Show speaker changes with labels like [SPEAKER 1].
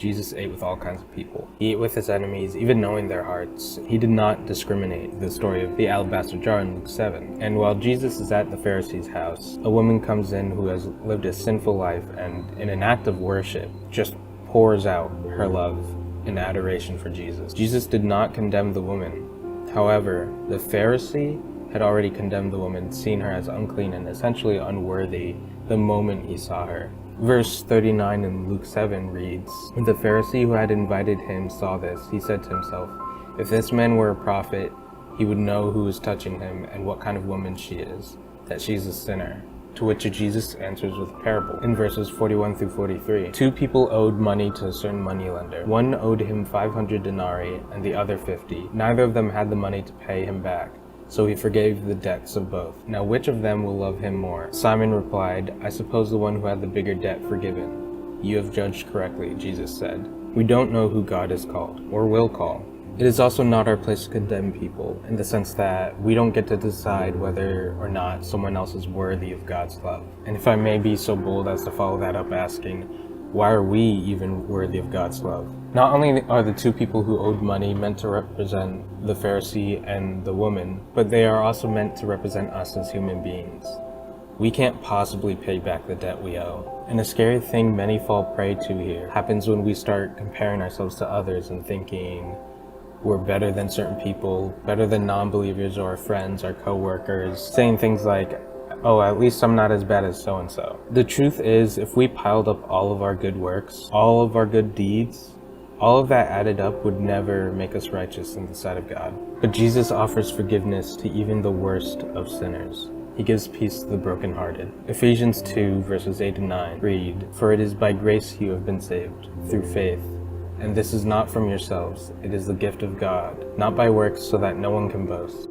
[SPEAKER 1] Jesus ate with all kinds of people. He ate with his enemies, even knowing their hearts. He did not discriminate. The story of the alabaster jar in Luke 7. And while Jesus is at the Pharisee's house, a woman comes in who has lived a sinful life and, in an act of worship, just pours out her love and adoration for Jesus. Jesus did not condemn the woman. However, the Pharisee had already condemned the woman, seeing her as unclean and essentially unworthy the moment he saw her. Verse 39 in Luke 7 reads, "When the Pharisee who had invited him saw this, he said to himself, 'If this man were a prophet, he would know who is touching him and what kind of woman she is, that she is a sinner.' To which Jesus answers with a parable. In verses 41 through 43, 2 people owed money to a certain moneylender. One owed him 500 denarii and the other 50. Neither of them had the money to pay him back. So he forgave the debts of both. Now which of them will love him more?" Simon replied, "I suppose the one who had the bigger debt forgiven." "You have judged correctly," Jesus said. We don't know who God has called, or will call. It is also not our place to condemn people, in the sense that we don't get to decide whether or not someone else is worthy of God's love. And if I may be so bold as to follow that up asking, why are we even worthy of God's love? Not only are the 2 people who owed money meant to represent the Pharisee and the woman, but they are also meant to represent us as human beings. We can't possibly pay back the debt we owe. And a scary thing many fall prey to here happens when we start comparing ourselves to others and thinking we're better than certain people, better than non-believers or our friends, our co-workers, saying things like, "Oh, at least I'm not as bad as so-and-so." The truth is, if we piled up all of our good works, all of our good deeds, all of that added up would never make us righteous in the sight of God. But Jesus offers forgiveness to even the worst of sinners. He gives peace to the brokenhearted. Ephesians 2 verses 8 and 9 read, "For it is by grace you have been saved, through faith. And this is not from yourselves, it is the gift of God, not by works, so that no one can boast."